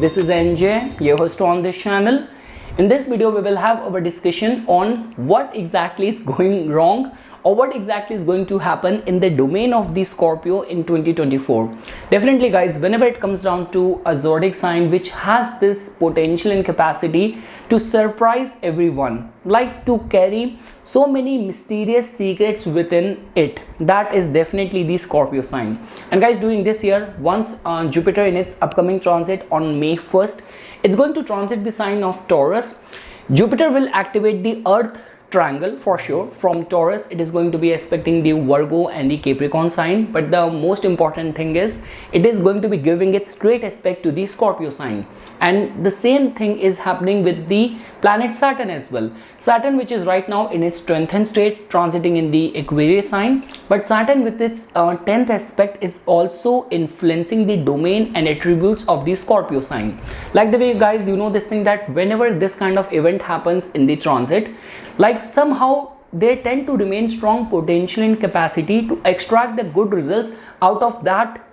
this is NJ, your host on this channel. In this video, we will have our discussion on what exactly is going wrong or what exactly is going to happen in the domain of the Scorpio in 2024. Definitely guys, whenever it comes down to a zodiac sign which has this potential and capacity to surprise everyone, like to carry so many mysterious secrets within it, that is definitely the Scorpio sign. And guys, during this year, once Jupiter in its upcoming transit on May 1st, it's going to transit the sign of Taurus. Jupiter will activate the Earth triangle for sure. From Taurus, it is going to be aspecting the Virgo and the Capricorn sign, but the most important thing is it is going to be giving its straight aspect to the Scorpio sign. And the same thing is happening with the planet Saturn as well. Saturn, which is right now in its strengthened state, transiting in the Aquarius sign, but Saturn with its 10th aspect is also influencing the domain and attributes of the Scorpio sign. Like the way guys, you know this thing that whenever this kind of event happens in the transit, like somehow they tend to remain strong potential and capacity to extract the good results out of that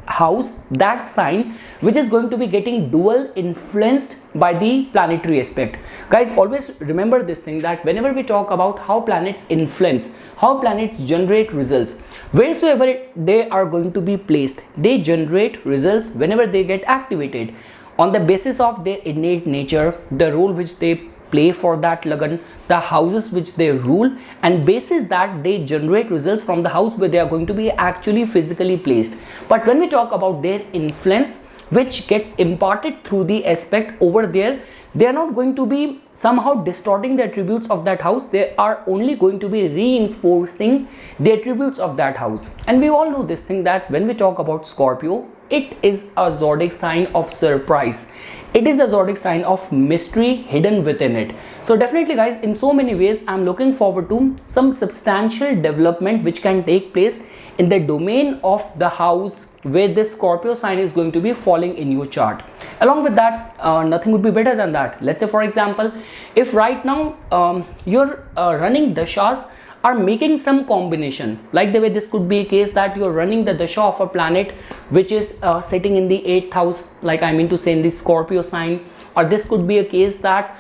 house, that sign, which is going to be getting dual influenced by the planetary aspect. Guys, always remember this thing that whenever we talk about how planets influence, how planets generate results, wheresoever they are going to be placed, they generate results whenever they get activated on the basis of their innate nature, the role which they play for that lagan, the houses which they rule, and basis that they generate results from the house where they are going to be actually physically placed. But when we talk about their influence which gets imparted through the aspect over there, they are not going to be somehow distorting the attributes of that house. They are only going to be reinforcing the attributes of that house. And we all know this thing that when we talk about Scorpio, it is a zodiac sign of surprise. It is a zodiac sign of mystery hidden within it. So definitely guys, in so many ways, I'm looking forward to some substantial development which can take place in the domain of the house where this Scorpio sign is going to be falling in your chart. Along with that, nothing would be better than that. Let's say for example, if right now you're running dashas are making some combination, like the way this could be a case that you're running the dasha of a planet which is sitting in the 8th house, like I mean to say in the Scorpio sign, or this could be a case that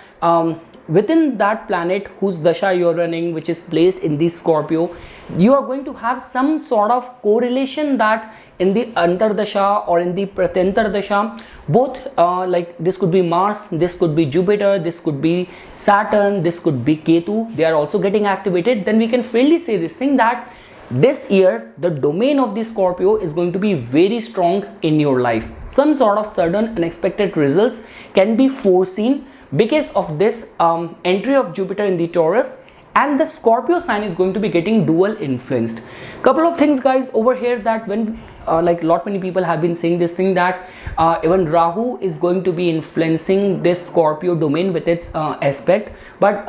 within that planet whose dasha you're running which is placed in the Scorpio, you are going to have some sort of correlation that in the Antardasha or in the Pratentar Dasha, both like this could be Mars, this could be Jupiter, this could be Saturn, this could be Ketu, they are also getting activated. Then we can fairly say this thing that this year the domain of the Scorpio is going to be very strong in your life. Some sort of sudden unexpected results can be foreseen because of this entry of Jupiter in the Taurus, and the Scorpio sign is going to be getting dual influenced. Couple of things guys over here that when like many people have been saying this thing that even Rahu is going to be influencing this Scorpio domain with its aspect, but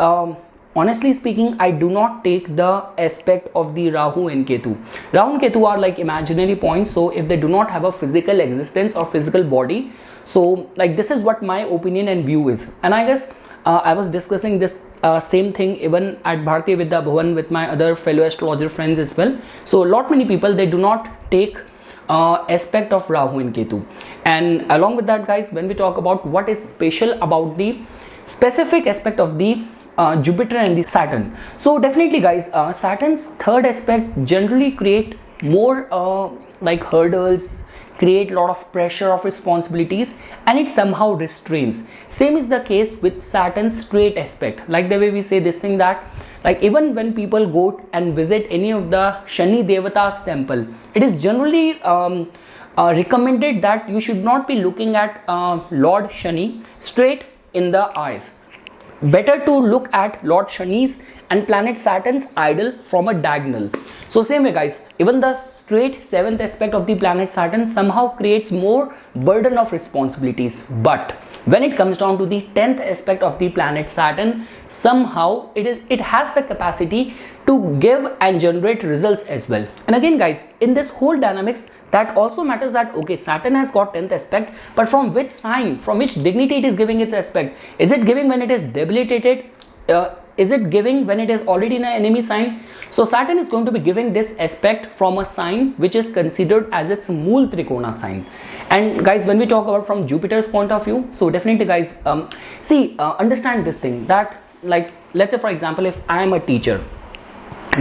honestly speaking, I do not take the aspect of the Rahu and Ketu. Rahu and Ketu are like imaginary points, so if they do not have a physical existence or physical body, so like this is what my opinion and view is. And I guess I was discussing this same thing even at Bharatiya Vidya Bhavan with my other fellow astrologer friends as well. So many people, they do not take aspect of Rahu and Ketu. And along with that guys, when we talk about what is special about the specific aspect of the Jupiter and the Saturn, so definitely guys, Saturn's third aspect generally create more like hurdles, create a lot of pressure of responsibilities, and it somehow restrains. Same is the case with Saturn's straight aspect. Like the way we say this thing that like even when people go and visit any of the Shani Devata's temple, it is generally recommended that you should not be looking at Lord Shani straight in the eyes. Better to look at Lord Shani's and planet Saturn's idol from a diagonal. So same way guys, even the straight 7th aspect of the planet Saturn somehow creates more burden of responsibilities, but when it comes down to the 10th aspect of the planet Saturn, somehow it has the capacity to give and generate results as well. And again guys, in this whole dynamics, that also matters that okay, Saturn has got 10th aspect, but from which sign, from which dignity it is giving its aspect. Is it giving when it is debilitated? is it giving when it is already in an enemy sign? So Saturn is going to be giving this aspect from a sign which is considered as its Mool Trikona sign. And guys, when we talk about from Jupiter's point of view, so definitely guys, understand this thing that, like, let's say for example, if I am a teacher,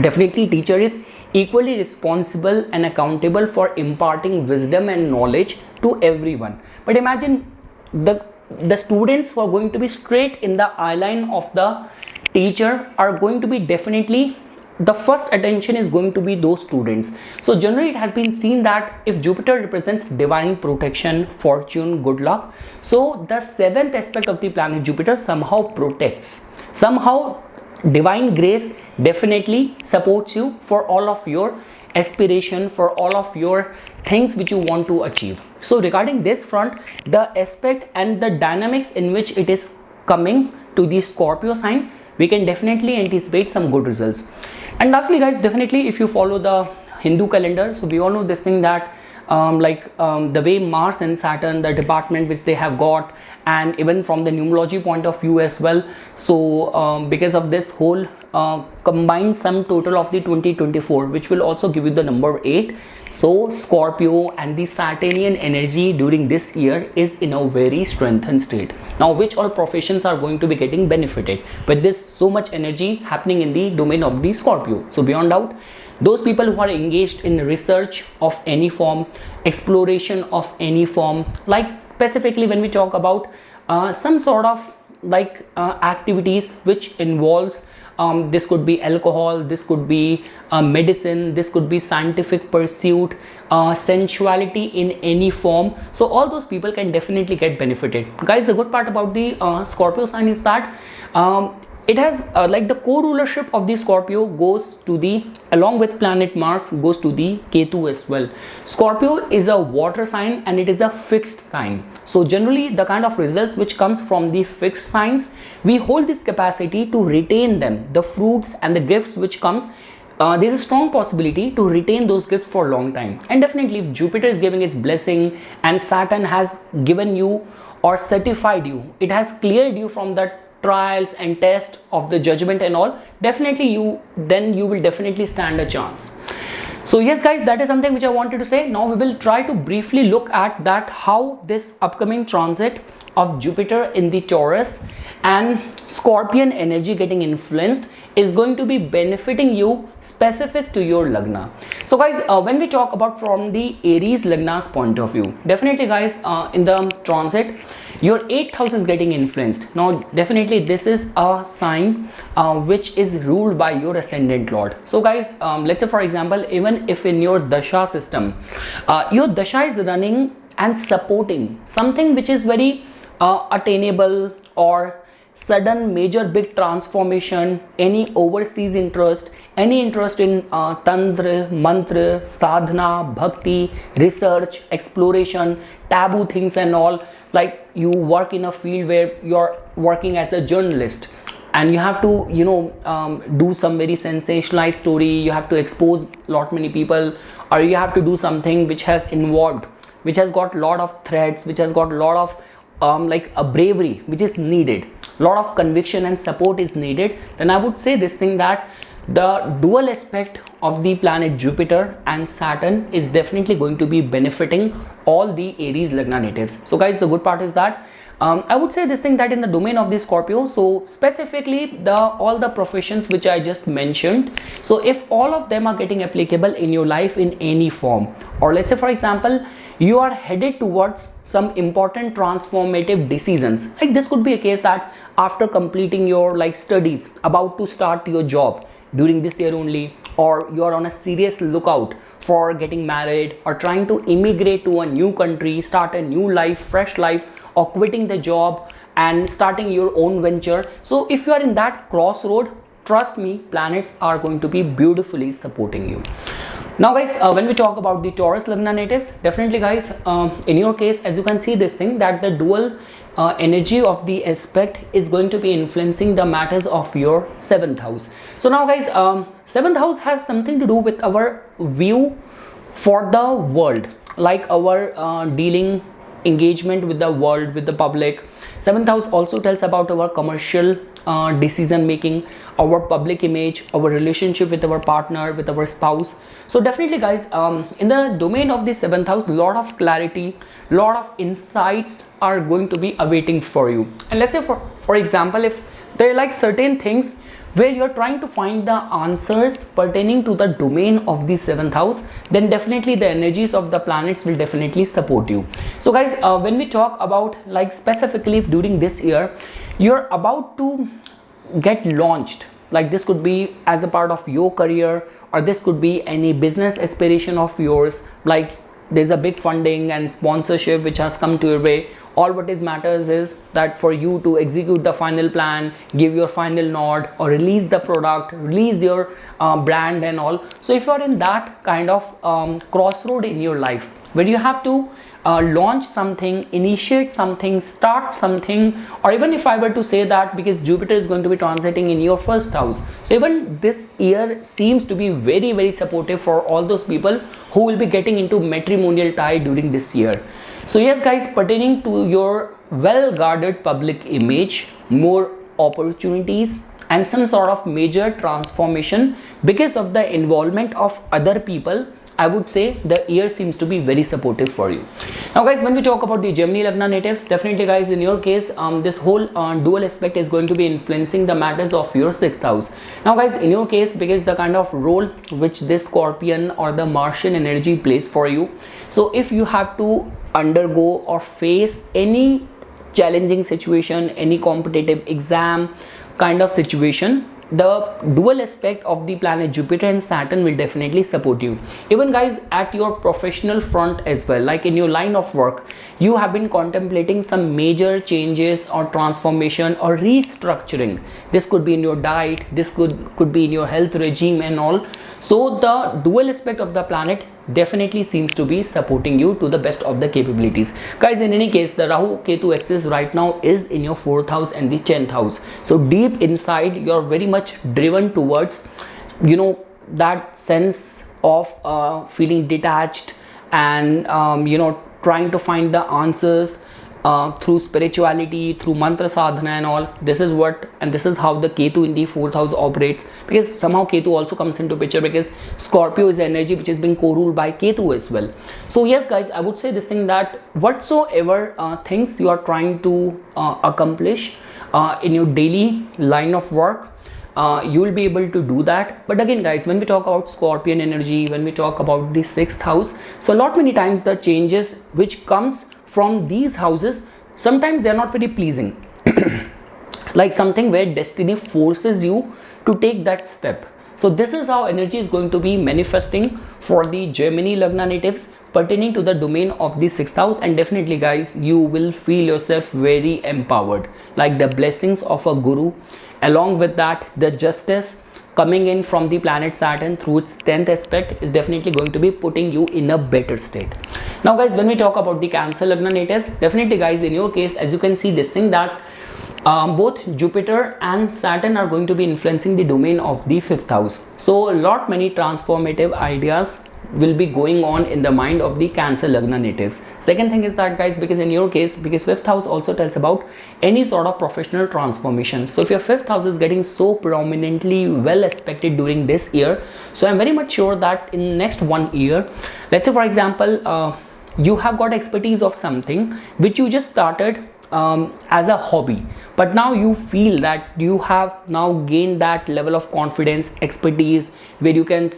definitely teacher is equally responsible and accountable for imparting wisdom and knowledge to everyone. But imagine the students who are going to be straight in the eye line of the teacher are going to be definitely, the first attention is going to be those students. So generally it has been seen that if Jupiter represents divine protection, fortune, good luck, so the seventh aspect of the planet Jupiter somehow protects, somehow divine grace definitely supports you for all of your aspiration, for all of your things which you want to achieve. So regarding this front, the aspect and the dynamics in which it is coming to the Scorpio sign, we can definitely anticipate some good results. And lastly guys, definitely if you follow the Hindu calendar, so we all know this thing that the way Mars and Saturn, the department which they have got, and even from the numerology point of view as well, so because of this whole combined sum total of the 2024, which will also give you the number 8, so Scorpio and the Saturnian energy during this year is in a very strengthened state. Now which all professions are going to be getting benefited with this so much energy happening in the domain of the Scorpio. So beyond doubt, those people who are engaged in research of any form, exploration of any form, like specifically when we talk about some sort of like activities which involves this could be alcohol, this could be medicine, this could be scientific pursuit, sensuality in any form, so all those people can definitely get benefited. Guys, the good part about the Scorpio sign is that it has like the co-rulership of the Scorpio goes to the, along with planet Mars, goes to the Ketu as well. Scorpio is a water sign and it is a fixed sign. So generally the kind of results which comes from the fixed signs, we hold this capacity to retain them, the fruits and the gifts which comes, there's a strong possibility to retain those gifts for a long time. And definitely if Jupiter is giving its blessing and Saturn has given you or certified you, it has cleared you from that trials and tests of the judgment and all, definitely you will definitely stand a chance. So yes guys, that is something which I wanted to say. Now we will try to briefly look at that, how this upcoming transit of Jupiter in the Taurus and Scorpion energy getting influenced is going to be benefiting you specific to your Lagna. So guys, when we talk about from the Aries Lagna's point of view, definitely guys, in the transit, your 8th house is getting influenced. Now definitely this is a sign which is ruled by your ascendant lord. So guys, let's say for example, even if in your dasha system, your dasha is running and supporting something which is very attainable, or sudden major big transformation, any overseas interest, any interest in tantra, mantra, sadhana, bhakti, research, exploration, taboo things and all, like you work in a field where you're working as a journalist and you have to, you know, do some very sensationalized story, you have to expose lot many people, or you have to do something which has involved, which has got lot of threats, which has got a lot of like a bravery which is needed, lot of conviction and support is needed, then I would say this thing that the dual aspect of the planet Jupiter and Saturn is definitely going to be benefiting all the Aries Lagna natives. So guys, the good part is that I would say this thing that in the domain of the Scorpio, so specifically all the professions which I just mentioned, so if all of them are getting applicable in your life in any form, or let's say for example you are headed towards some important transformative decisions, like this could be a case that after completing your like studies, about to start your job during this year only, or you are on a serious lookout for getting married or trying to immigrate to a new country, start a new life, fresh life, or quitting the job and starting your own venture. So if you are in that crossroad, trust me, planets are going to be beautifully supporting you. Now guys, when we talk about the Taurus Lagna natives, definitely guys, in your case, as you can see this thing that the dual energy of the aspect is going to be influencing the matters of your 7th house. So now guys, 7th house has something to do with our view for the world, like our dealing engagement with the world, with the public. 7th house also tells about our commercial decision making, our public image, our relationship with our partner, with our spouse. So definitely guys, in the domain of the 7th house, lot of clarity, lot of insights are going to be awaiting for you. And let's say for example, if there are like certain things where you're trying to find the answers pertaining to the domain of the 7th house, then definitely the energies of the planets will definitely support you. So guys, when we talk about like specifically during this year, you're about to get launched. Like this could be as a part of your career, or this could be any business aspiration of yours, like there's a big funding and sponsorship which has come to your way. All what is matters is that for you to execute the final plan, give your final nod, or release the product, release your brand and all. So if you're in that kind of crossroad in your life where you have to launch something, initiate something, start something, or even if I were to say that, because Jupiter is going to be transiting in your 1st house, so even this year seems to be very, very supportive for all those people who will be getting into matrimonial tie during this year. So yes guys, pertaining to your well guarded public image, more opportunities and some sort of major transformation because of the involvement of other people, I would say the year seems to be very supportive for you. Now guys, when we talk about the Gemini Lagna natives, definitely guys, in your case, this whole dual aspect is going to be influencing the matters of your 6th house. Now guys, in your case, because the kind of role which this Scorpion or the Martian energy plays for you, so if you have to undergo or face any challenging situation, any competitive exam kind of situation, the dual aspect of the planet Jupiter and Saturn will definitely support you. Even guys, at your professional front as well, like in your line of work, you have been contemplating some major changes or transformation or restructuring. This could be in your diet, this could be in your health regime and all. So the dual aspect of the planet definitely seems to be supporting you to the best of the capabilities. Guys, in any case, the Rahu Ketu axis right now is in your 4th house and the 10th house. So deep inside, you're very much driven towards, you know, that sense of feeling detached and you know, trying to find the answers through spirituality, through mantra sadhana and all. This is what, and this is how the Ketu in the 4th house operates, because somehow Ketu also comes into picture, because Scorpio is energy which is being co-ruled by Ketu as well. So yes guys, I would say this thing, that whatsoever things you are trying to accomplish in your daily line of work, you will be able to do that. But again guys, when we talk about Scorpion energy, when we talk about the 6th house, so a lot many times the changes which comes from these houses, sometimes they are not very pleasing. Like something where destiny forces you to take that step. So this is how energy is going to be manifesting for the Gemini Lagna natives pertaining to the domain of the 6th house. And definitely guys, you will feel yourself very empowered, like the blessings of a guru. Along with that, the justice coming in from the planet Saturn through its 10th aspect is definitely going to be putting you in a better state. Now guys, when we talk about the Cancer Lagna natives, definitely guys, in your case, as you can see this thing, that both Jupiter and Saturn are going to be influencing the domain of the 5th house. So a lot many transformative ideas will be going on in the mind of the Cancer Lagna natives. Second thing is that guys, because in your case, because 5th house also tells about any sort of professional transformation. So if your 5th house is getting so prominently well aspected during this year, so I'm very much sure that in next 1 year, let's say for example, you have got expertise of something which you just started as a hobby, but now you feel that you have now gained that level of confidence, expertise, where you can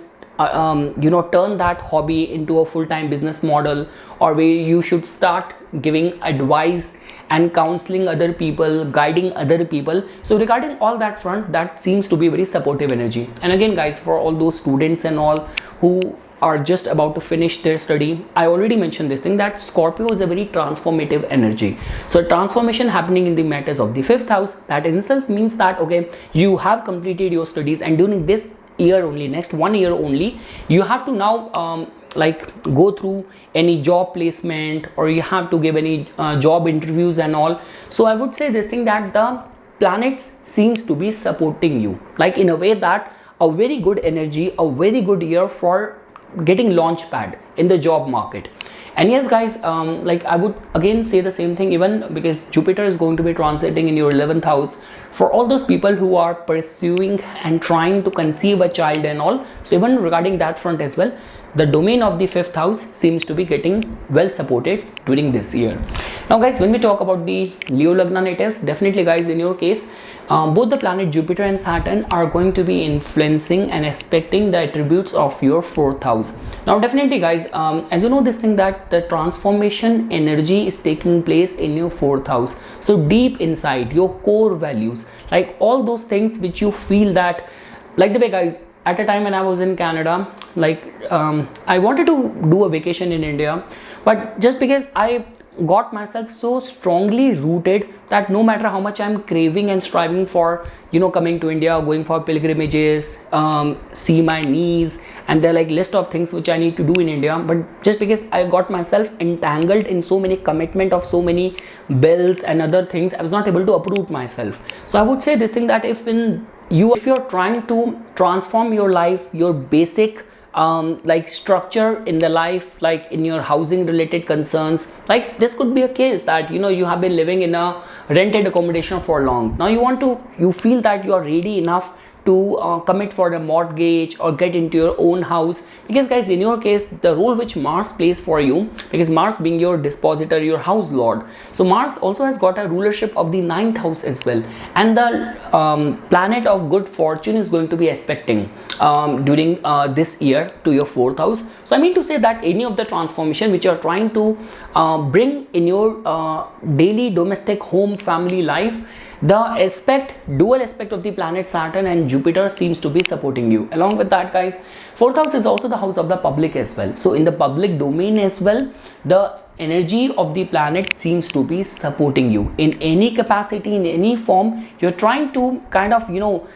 you know, turn that hobby into a full-time business model, or where you should start giving advice and counseling other people, guiding other people. So regarding all that front, that seems to be very supportive energy. And again guys, for all those students and all who are just about to finish their study, I already mentioned this thing, that Scorpio is a very transformative energy. So transformation happening in the matters of the 5th house, that in itself means that okay, you have completed your studies, and during this year only, next 1 year only, you have to now like go through any job placement, or you have to give any job interviews and all. So I would say this thing, that the planets seems to be supporting you, like in a way that a very good energy, a very good year for getting launch pad in the job market. And yes guys, like I would again say the same thing, even because Jupiter is going to be transiting in your 11th house, for all those people who are pursuing and trying to conceive a child and all. So even regarding that front as well, the domain of the fifth house seems to be getting well supported during this year. Now guys, when we talk about the Leo Lagna natives, definitely guys, in your case, both the planet Jupiter and Saturn are going to be influencing and aspecting the attributes of your fourth house. Now definitely guys, as you know this thing that the transformation energy is taking place in your fourth house. So deep inside your core values, like all those things which you feel that, like the way guys, at a time when I was in Canada, like I wanted to do a vacation in India, but just because I got myself so strongly rooted that no matter how much I'm craving and striving for, you know, coming to India, going for pilgrimages, see my niece, and there are like list of things which I need to do in India, but just because I got myself entangled in so many commitment of so many bills and other things, I was not able to uproot myself. So I would say this thing that if you're trying to transform your life, your basic like structure in the life, like in your housing related concerns, like this could be a case that, you know, you have been living in a rented accommodation for long. Now you feel that you are ready enough to commit for a mortgage or get into your own house, because guys, in your case, the role which Mars plays for you, because Mars being your dispositor, your house lord, so Mars also has got a rulership of the ninth house as well, and the planet of good fortune is going to be aspecting during this year to your fourth house. So I mean to say that any of the transformation which you are trying to bring in your daily domestic home family life, the dual aspect of the planet Saturn and Jupiter seems to be supporting you. Along with that guys, fourth house is also the house of the public as well. So in the public domain as well, the energy of the planet seems to be supporting you in any capacity, in any form. You're trying to kind of, you know,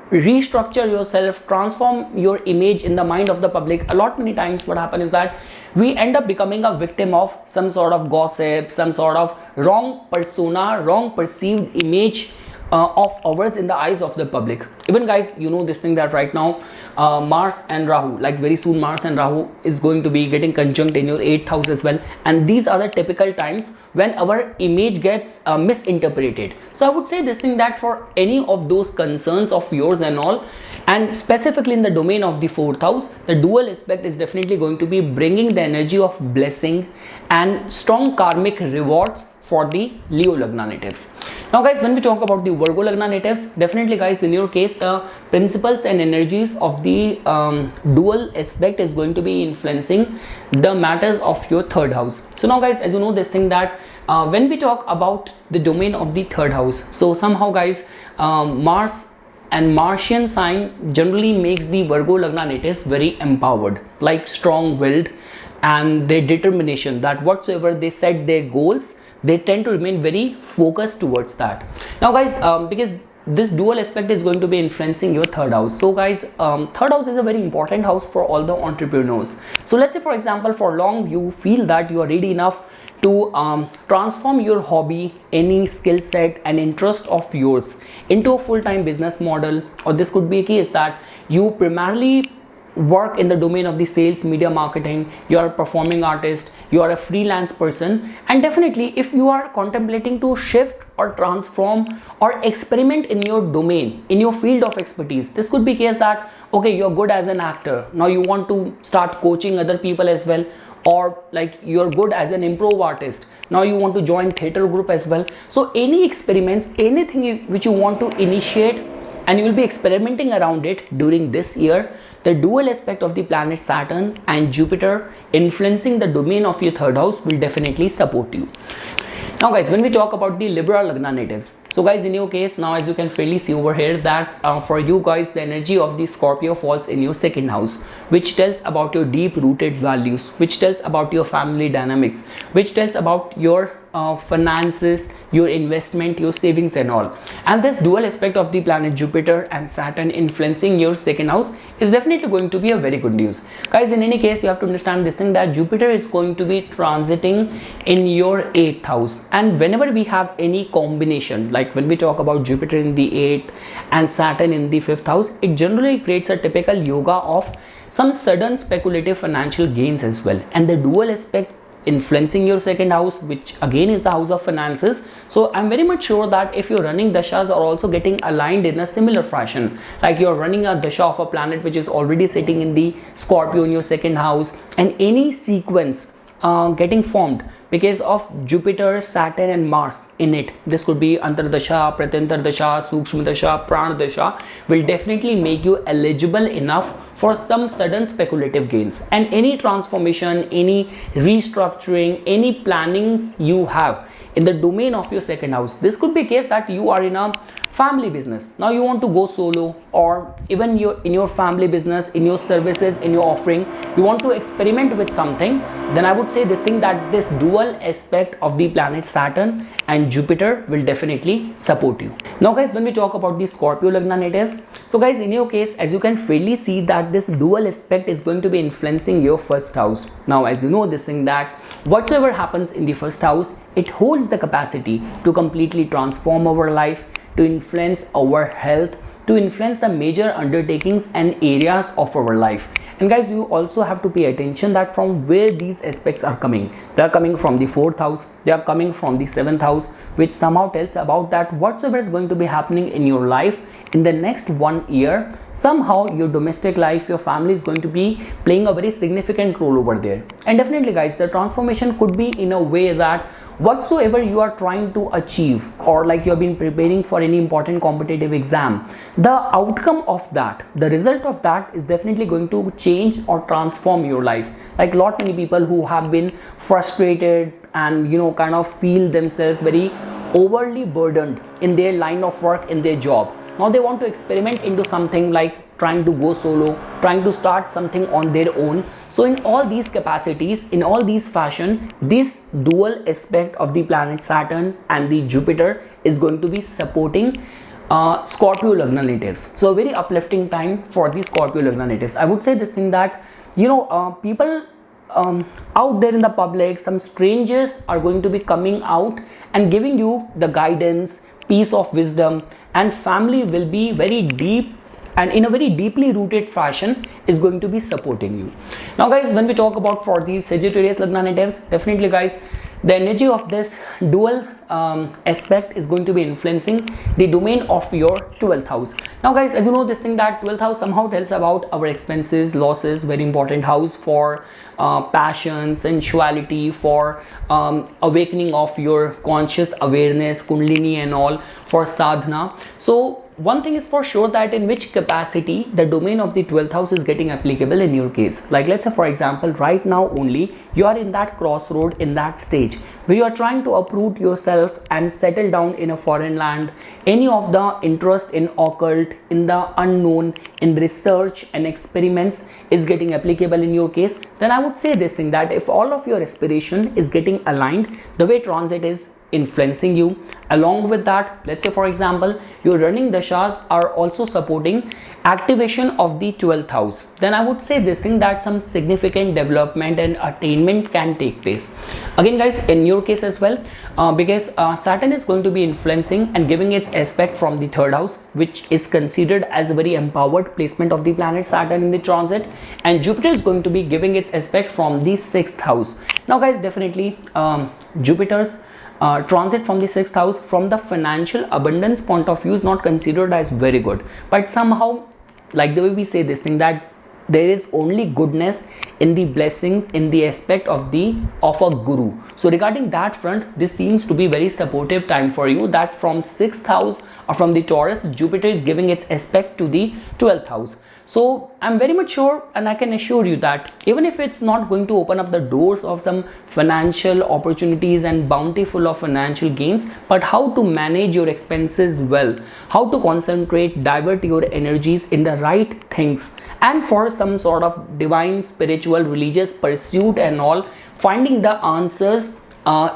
restructure yourself, transform your image in the mind of the public. A lot many times what happens is that we end up becoming a victim of some sort of gossip, some sort of wrong persona, wrong perceived image of ours in the eyes of the public. Even guys, you know this thing that right now Mars and Rahu, like very soon Mars and Rahu is going to be getting conjunct in your 8th house as well, and these are the typical times when our image gets misinterpreted. So I would say this thing that for any of those concerns of yours and all, and specifically in the domain of the fourth house, the dual aspect is definitely going to be bringing the energy of blessing and strong karmic rewards for the Leo Lagna natives. Now guys, when we talk about the Virgo Lagna natives, definitely guys, in your case, the principles and energies of the dual aspect is going to be influencing the matters of your third house. So now guys, as you know this thing that when we talk about the domain of the third house, so somehow guys, Mars and Martian sign generally makes the Virgo Lagna natives very empowered, like strong-willed, and their determination that whatsoever they set their goals, they tend to remain very focused towards that. Now guys, because this dual aspect is going to be influencing your third house. So guys, third house is a very important house for all the entrepreneurs. So let's say for example, for long you feel that you are ready enough to transform your hobby, any skill set and interest of yours into a full-time business model, or this could be a case that you primarily work in the domain of the sales, media marketing, you are a performing artist, you are a freelance person, and definitely if you are contemplating to shift or transform or experiment in your domain, in your field of expertise, this could be case that okay, you're good as an actor, now you want to start coaching other people as well, or like you're good as an improv artist, now you want to join theater group as well. So any experiments, anything which you want to initiate, and you will be experimenting around it during this year, the dual aspect of the planet Saturn and Jupiter influencing the domain of your third house will definitely support you. Now guys, when we talk about the Libra Lagna natives, so guys, in your case, now as you can fairly see over here that for you guys, the energy of the Scorpio falls in your second house, which tells about your deep rooted values, which tells about your family dynamics, which tells about your finances, your investment, your savings and all. And this dual aspect of the planet Jupiter and Saturn influencing your second house is definitely going to be a very good news. Guys, in any case, you have to understand this thing that Jupiter is going to be transiting in your 8th house, and whenever we have any combination, like when we talk about Jupiter in the 8th and Saturn in the 5th house, it generally creates a typical yoga of some sudden speculative financial gains as well. And the dual aspect influencing your second house, which again is the house of finances. So I'm very much sure that if you're running dashas are also getting aligned in a similar fashion, like you're running a dasha of a planet which is already sitting in the Scorpio in your second house, and any sequence getting formed because of Jupiter, Saturn and Mars in it. This could be Antardasha, Pratyantar Sukshma Dasha, Prana Dasha, will definitely make you eligible enough for some sudden speculative gains. And any transformation, any restructuring, any plannings you have in the domain of your second house. This could be a case that you are in a family business. Now you want to go solo, or even in your family business, in your services, in your offering, you want to experiment with something. Then I would say this thing, that this dual aspect of the planet Saturn and Jupiter will definitely support you. Now guys, when we talk about the Scorpio Lagna natives, so guys, in your case, as you can freely see that this dual aspect is going to be influencing your first house. Now as you know this thing, that whatsoever happens in the first house, it holds the capacity to completely transform our life, to influence our health, to influence the major undertakings and areas of our life. And guys, you also have to pay attention that from where these aspects are coming. They are coming from the 4th house, they are coming from the 7th house, which somehow tells about that whatsoever is going to be happening in your life in the next 1 year, somehow your domestic life, your family is going to be playing a very significant role over there. And definitely guys, the transformation could be in a way that whatsoever you are trying to achieve, or like you have been preparing for any important competitive exam, the outcome of that, the result of that is definitely going to change or transform your life. Like lot many people who have been frustrated and kind of feel themselves very overly burdened in their line of work, in their job. Now they want to experiment into something like trying to go solo, trying to start something on their own. So in all these capacities, in all these fashion, this dual aspect of the planet Saturn and the Jupiter is going to be supporting Scorpio Lagna natives. So a very uplifting time for the Scorpio Lagna natives. I would say this thing, that people out there in the public, some strangers are going to be coming out and giving you the guidance, piece of wisdom, and family will be very deep and in a very deeply rooted fashion is going to be supporting you. Now guys, when we talk about for the Sagittarius Lagna natives, definitely guys, the energy of this dual aspect is going to be influencing the domain of your 12th house. Now guys, as you know this thing, that 12th house somehow tells about our expenses, losses, very important house for passion, sensuality, for awakening of your conscious awareness, kundalini and all, for sadhana. So one thing is for sure, that in which capacity the domain of the 12th house is getting applicable in your case. Like let's say for example, right now only you are in that crossroad, in that stage where you are trying to uproot yourself and settle down in a foreign land. Any of the interest in occult, in the unknown, in research and experiments is getting applicable in your case, then I would say this thing, that if all of your aspiration is getting aligned, the way transit is influencing you. Along with that, let's say for example, your running dashas are also supporting activation of the 12th house, then I would say this thing, that some significant development and attainment can take place. Again guys, in your case as well, because Saturn is going to be influencing and giving its aspect from the 3rd house, which is considered as a very empowered placement of the planet Saturn in the transit, and Jupiter is going to be giving its aspect from the 6th house. Now guys, definitely Jupiter's transit from the 6th house from the financial abundance point of view is not considered as very good, but somehow, like the way we say this thing, that there is only goodness in the blessings, in the aspect of a guru. So regarding that front, this seems to be very supportive time for you, that from 6th house or from the Taurus, Jupiter is giving its aspect to the 12th house. So I'm very much sure, and I can assure you that even if it's not going to open up the doors of some financial opportunities and bountiful of financial gains, but how to manage your expenses well, how to concentrate, divert your energies in the right things, and for some sort of divine, spiritual, religious pursuit and all, finding the answers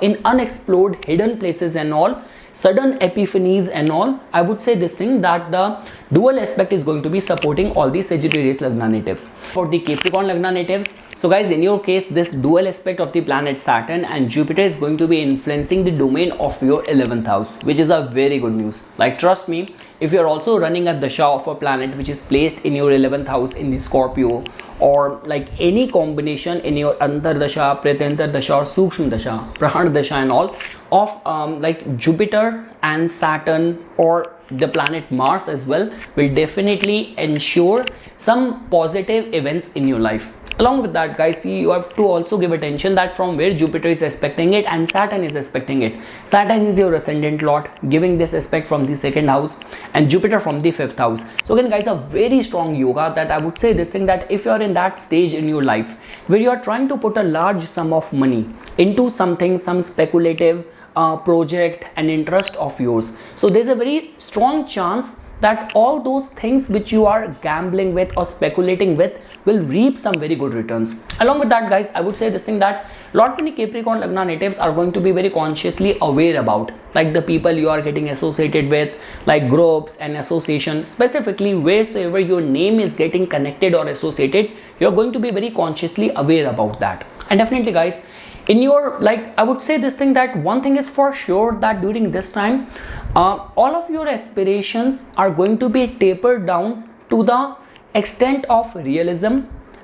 in unexplored hidden places and all, sudden epiphanies and all, I would say this thing, that the dual aspect is going to be supporting all the Sagittarius Lagna natives. For the Capricorn Lagna natives, so guys, in your case, this dual aspect of the planet Saturn and Jupiter is going to be influencing the domain of your 11th house, which is a very good news. Like trust me, if you're also running a dasha of a planet which is placed in your 11th house in the Scorpio or like any combination in your Antardasha, Pratantardasha or Sukshma Dasha, Prahana Dasha and all of like Jupiter and Saturn or the planet Mars as well will definitely ensure some positive events in your life. Along with that, guys, you have to also give attention that from where Jupiter is aspecting it and Saturn is aspecting it. Saturn is your ascendant lord, giving this aspect from the 2nd house, and Jupiter from the 5th house. So again, guys, a very strong yoga that I would say this thing, that if you are in that stage in your life where you are trying to put a large sum of money into something, some speculative project and interest of yours, so there's a very strong chance that all those things which you are gambling with or speculating with will reap some very good returns. Along with that, guys, I would say this thing that lot many Capricorn Lagna natives are going to be very consciously aware about, like the people you are getting associated with, like groups and association, specifically wheresoever your name is getting connected or associated, you're going to be very consciously aware about that. And definitely, guys, in your, like, I would say this thing that one thing is for sure, that during this time all of your aspirations are going to be tapered down to the extent of realism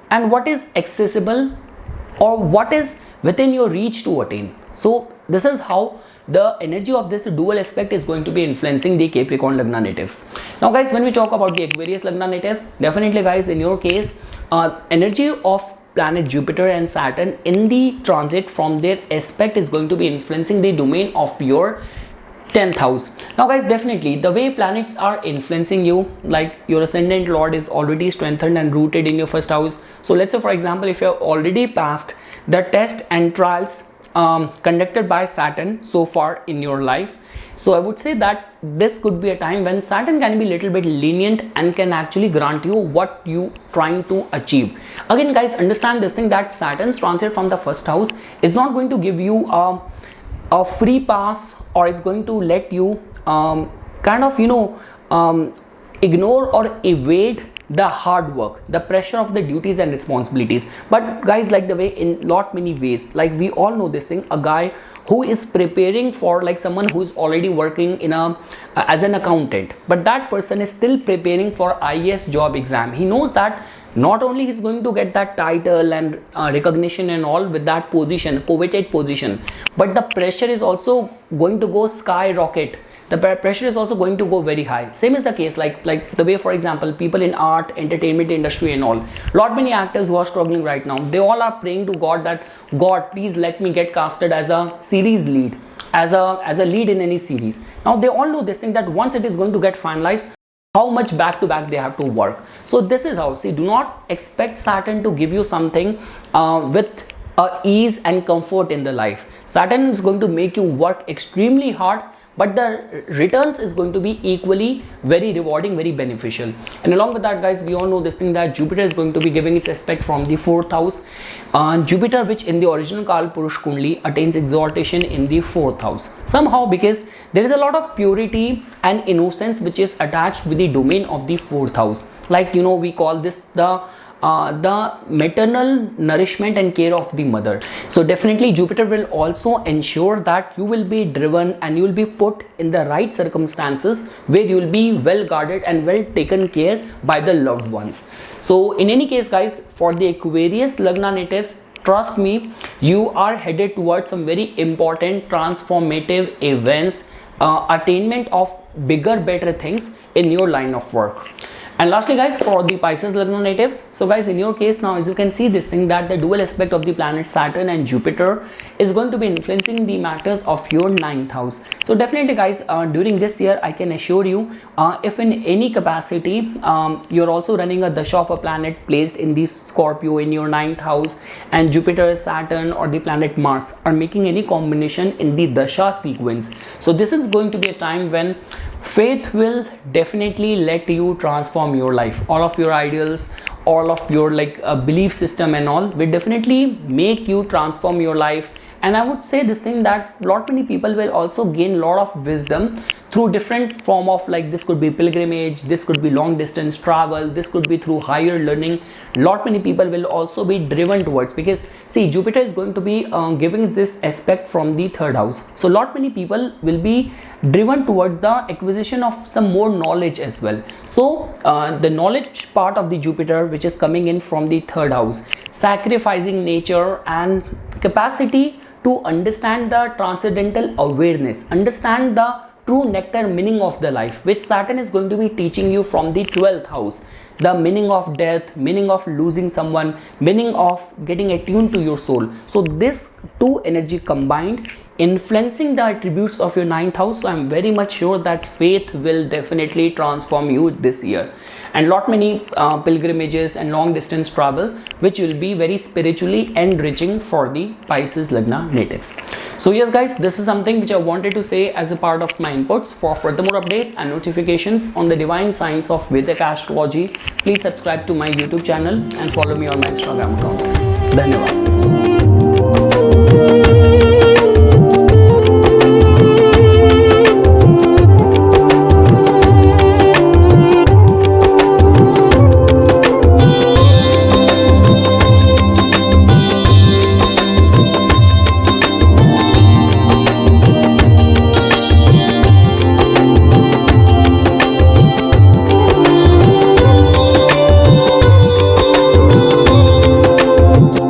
and what is accessible or what is within your reach to attain. So this is how the energy of this dual aspect is going to be influencing the Capricorn Lagna natives. Now, guys, when we talk about the Aquarius Lagna natives, definitely, guys, in your case, energy of planet Jupiter and Saturn in the transit from their aspect is going to be influencing the domain of your 10th house. Now, guys, definitely the way planets are influencing you, like your ascendant lord is already strengthened and rooted in your 1st house. So let's say, for example, if you have already passed the test and trials conducted by Saturn so far in your life, so I would say that this could be a time when Saturn can be a little bit lenient and can actually grant you what you trying to achieve. Again, guys, understand this thing that Saturn's transit from the 1st house is not going to give you a free pass, or is going to let you kind of ignore or evade the hard work, the pressure of the duties and responsibilities. But guys, like the way in lot many ways, like we all know this thing, a guy who is preparing for, like someone who is already working in a as an accountant, but that person is still preparing for IAS job exam. He knows that not only he's going to get that title and recognition and all with that position, coveted position, but the pressure is also going to go skyrocket. The pressure is also going to go very high. Same is the case like the way, for example, people in art, entertainment industry and all, lot many actors who are struggling right now, they all are praying to God that, God, please let me get casted as a series lead, as a lead in any series. Now they all know this thing that once it is going to get finalized, how much back to back they have to work. So this is how, see, do not expect Saturn to give you something with ease and comfort in the life. Saturn is going to make you work extremely hard, but the returns is going to be equally very rewarding, very beneficial. And along with that, guys, we all know this thing that Jupiter is going to be giving its aspect from the 4th house. Jupiter, which in the original Kal Purush Kundli attains exaltation in the 4th house, somehow because there is a lot of purity and innocence which is attached with the domain of the 4th house. Like, you know, we call this the maternal nourishment and care of the mother. So definitely Jupiter will also ensure that you will be driven and you will be put in the right circumstances where you will be well guarded and well taken care by the loved ones. So in any case, guys, for the Aquarius Lagna natives, trust me, you are headed towards some very important transformative events, attainment of bigger, better things in your line of work. And lastly, guys, for the Pisces Lagna natives, so guys, in your case now, as you can see this thing that the dual aspect of the planet Saturn and Jupiter is going to be influencing the matters of your 9th house. So definitely, guys, during this year, I can assure you, if in any capacity you're also running a dasha of a planet placed in the Scorpio in your 9th house, and Jupiter, Saturn or the planet Mars are making any combination in the dasha sequence, so this is going to be a time when faith will definitely let you transform your life. All of your ideals, all of your belief system and all will definitely make you transform your life. And I would say this thing that lot many people will also gain lot of wisdom through different form of, like, this could be pilgrimage, this could be long distance travel, this could be through higher learning. Lot many people will also be driven towards, because see, Jupiter is going to be giving this aspect from the third house, so lot many people will be driven towards the acquisition of some more knowledge as well. So the knowledge part of the Jupiter, which is coming in from the third house, sacrificing nature and capacity to understand the transcendental awareness, understand the true nectar meaning of the life, which Saturn is going to be teaching you from the 12th house. The meaning of death, meaning of losing someone, meaning of getting attuned to your soul. So this two energy combined influencing the attributes of your 9th house. So I'm very much sure that faith will definitely transform you this year, and lot many pilgrimages and long distance travel, which will be very spiritually enriching for the Pisces Lagna natives. So yes guys, this is something which I wanted to say as a part of my inputs. For furthermore updates and notifications on the divine science of Vedic astrology, please subscribe to my YouTube channel and follow me on my Instagram account. Dhanyavad.